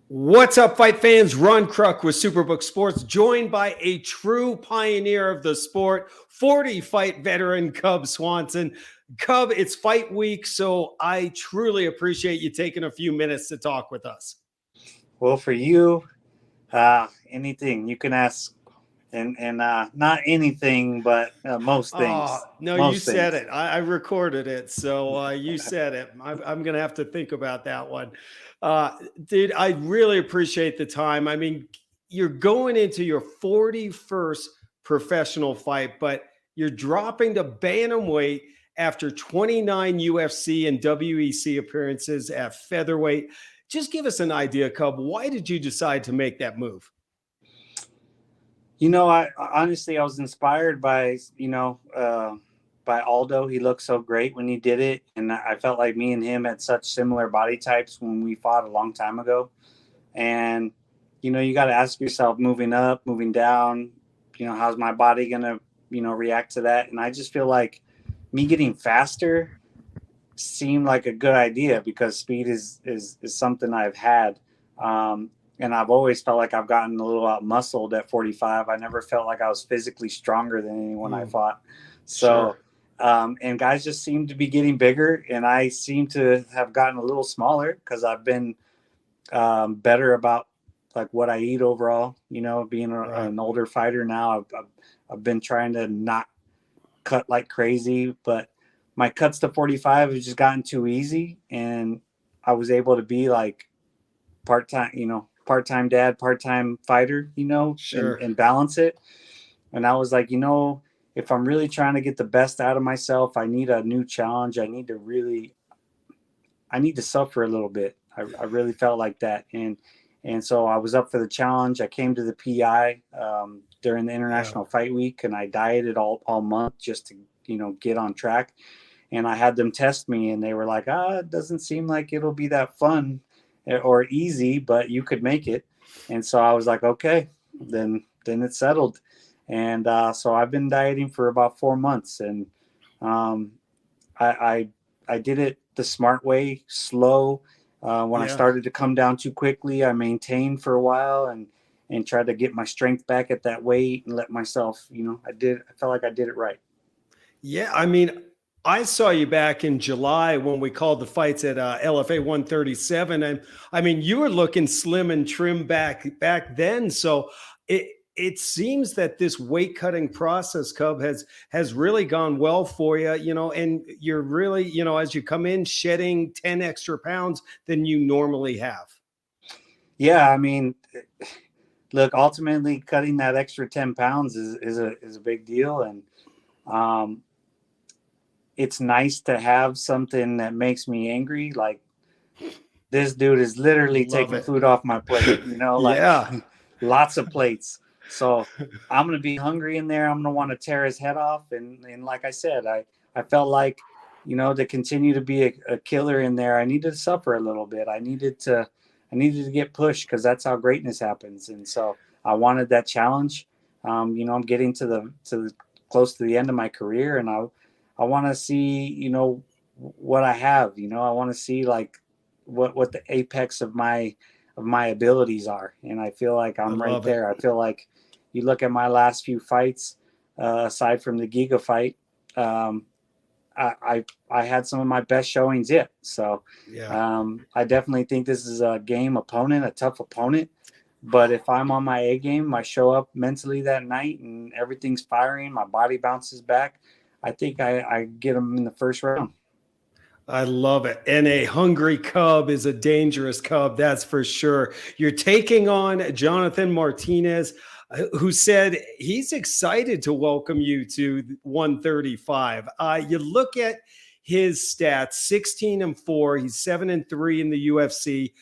What's up, fight fans? Ron Kruck with Superbook Sports, joined by a true pioneer of the sport, 40-fight veteran Cub Swanson. Cub, it's fight week, so I truly appreciate you taking a few minutes to talk with us. Well, for you, anything you can ask, and not anything, but most things. No, you Most said things. it. I recorded it, so you said it. I'm going to have to think about that one. Dude, I really appreciate the time. I mean, you're going into your 41st professional fight, but you're dropping to bantamweight after 29 UFC and WEC appearances at featherweight. Just give us an idea, Cub. Why did you decide to make that move? I honestly I was inspired by by Aldo. He looked so great when he did it, and I felt like me and him had such similar body types when we fought a long time ago. And you got to ask yourself, moving up, moving down, how's my body gonna react to that? And I just feel like me getting faster seemed like a good idea because speed is something I've had. And I've always felt like I've gotten a little out muscled at 45. I never felt like I was physically stronger than anyone I fought. So, and guys just seem to be getting bigger, and I seem to have gotten a little smaller because I've been better about like what I eat overall. Being an older fighter now, I've been trying to not cut like crazy, but my cuts to 45 have just gotten too easy, and I was able to be like part-time dad, part-time fighter, and balance it. And I was like, if I'm really trying to get the best out of myself, I need a new challenge. I need to suffer a little bit. I really felt like that. And so I was up for the challenge. I came to the PI during the International Fight Week, and I dieted all month just to, get on track. And I had them test me, and they were like, it doesn't seem like it'll be that fun or easy, but you could make it. And so I was like, okay, then it's settled. And so I've been dieting for about 4 months, and I did it the smart way, slow. When I started to come down too quickly, I maintained for a while and tried to get my strength back at that weight and let myself, I felt like I did it right. Yeah, I mean, I saw you back in July when we called the fights at LFA 137, and I mean, you were looking slim and trim back then. So it seems that this weight cutting process, Cub, has really gone well for you, and you're really, as you come in, shedding 10 extra pounds than you normally have. Yeah, I mean, look, ultimately cutting that extra 10 pounds is a big deal, and it's nice to have something that makes me angry. Like, this dude is literally taking food off my plate, like lots of plates. So I'm going to be hungry in there. I'm going to want to tear his head off. And like I said, I felt like, to continue to be a killer in there, I needed to suffer a little bit. I needed to get pushed because that's how greatness happens. And so I wanted that challenge. I'm getting to the close to the end of my career, and I want to see, what I have. I want to see like what the apex of my abilities are, and I feel like I'm right there. I feel like you look at my last few fights, aside from the Giga fight, I had some of my best showings yet. So I definitely think this is a game opponent, a tough opponent. But if I'm on my A game, I show up mentally that night and everything's firing, my body bounces back, I think I get them in the first round. I love it. And a hungry Cub is a dangerous Cub, that's for sure. You're taking on Jonathan Martinez, who said he's excited to welcome you to 135. You look at his stats, 16-4. He's 7-3 in the UFC.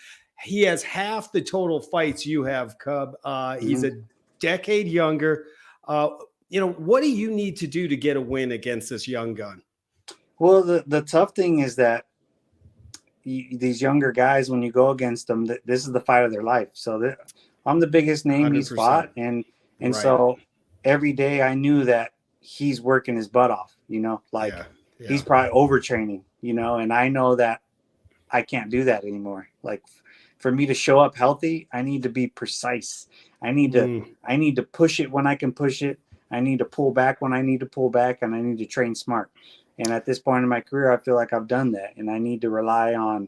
He has half the total fights you have, Cub. He's a decade younger. What do you need to do to get a win against this young gun? Well, the tough thing is that these younger guys, when you go against them, this is the fight of their life. So I'm the biggest name 100%. He's fought, and so every day I knew that he's working his butt off. He's probably overtraining. And I know that I can't do that anymore. Like for me to show up healthy, I need to be precise. I need to push it when I can push it. I need to pull back when I need to pull back, and I need to train smart. And at this point in my career, I feel like I've done that, and I need to rely on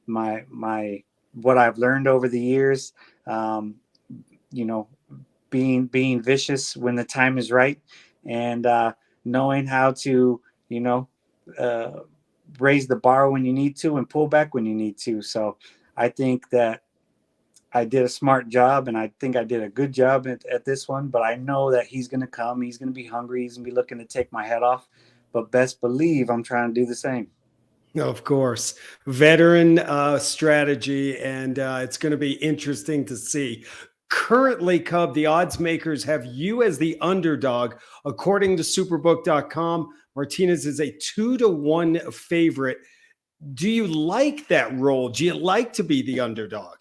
my what I've learned over the years. You know, being vicious when the time is right, and knowing how to raise the bar when you need to and pull back when you need to. So I think that I did a smart job, and I think I did a good job at this one, but I know that he's going to come. He's going to be hungry. He's going to be looking to take my head off, but best believe I'm trying to do the same. Of course, veteran strategy, and it's going to be interesting to see. Currently, Cub, the odds makers have you as the underdog. According to superbook.com, Martinez is a 2-1 favorite. Do you like that role? Do you like to be the underdog?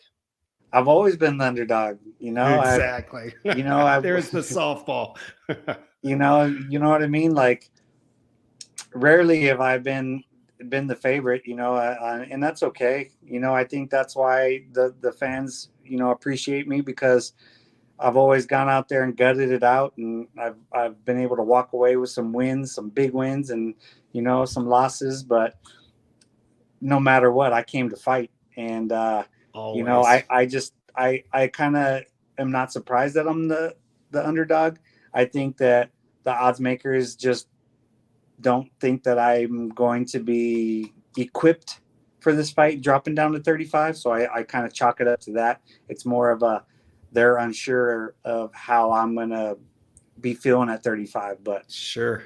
I've always been the underdog, Exactly. There's the softball. you know what I mean? Like, rarely have I been the favorite, and that's okay. I think that's why the fans, appreciate me, because I've always gone out there and gutted it out, and I've been able to walk away with some wins, some big wins, and some losses. But no matter what, I came to fight, and Always. I kind of am not surprised that I'm the underdog. I think that the odds makers just don't think that I'm going to be equipped for this fight dropping down to 35. So I kind of chalk it up to that. It's more of they're unsure of how I'm going to be feeling at 35, but sure,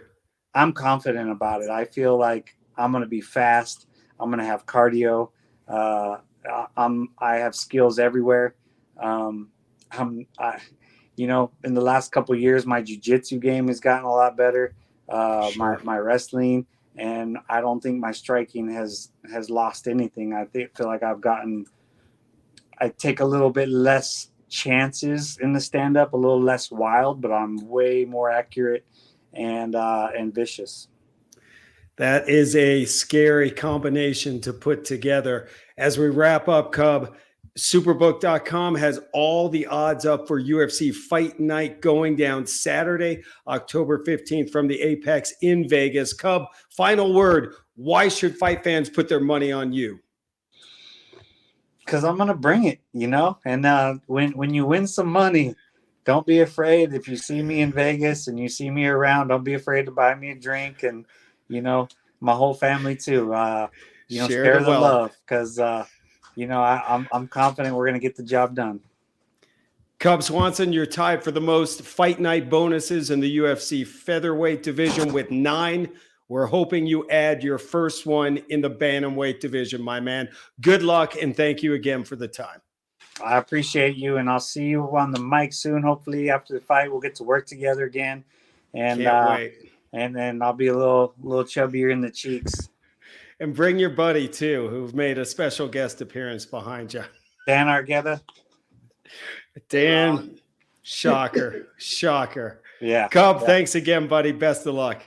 I'm confident about it. I feel like I'm going to be fast. I'm going to have cardio. I have skills everywhere. In the last couple of years, my jiu-jitsu game has gotten a lot better. sure. My wrestling, and I don't think my striking has lost anything. I feel like I take a little bit less chances in the stand-up, a little less wild, but I'm way more accurate and vicious. That is a scary combination to put together. As we wrap up, Cub, superbook.com has all the odds up for UFC Fight Night going down Saturday, October 15th from the Apex in Vegas. Cub, final word. Why should fight fans put their money on you? Because I'm going to bring it, and when you win some money, don't be afraid. If you see me in Vegas and you see me around, don't be afraid to buy me a drink, and, my whole family too. Share Share the the wealth. love, because, I'm confident we're going to get the job done. Cub Swanson, you're tied for the most fight night bonuses in the UFC featherweight division with 9. We're hoping you add your first one in the bantamweight division, my man. Good luck, and thank you again for the time. I appreciate you, and I'll see you on the mic soon. Hopefully, after the fight, we'll get to work together again, and Can't wait. And then I'll be a little chubbier in the cheeks. And bring your buddy too, who've made a special guest appearance behind you. Dan Argueta. Dan, shocker. Yeah. Cub, thanks again, buddy. Best of luck.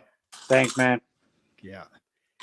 Thanks, man. Yeah.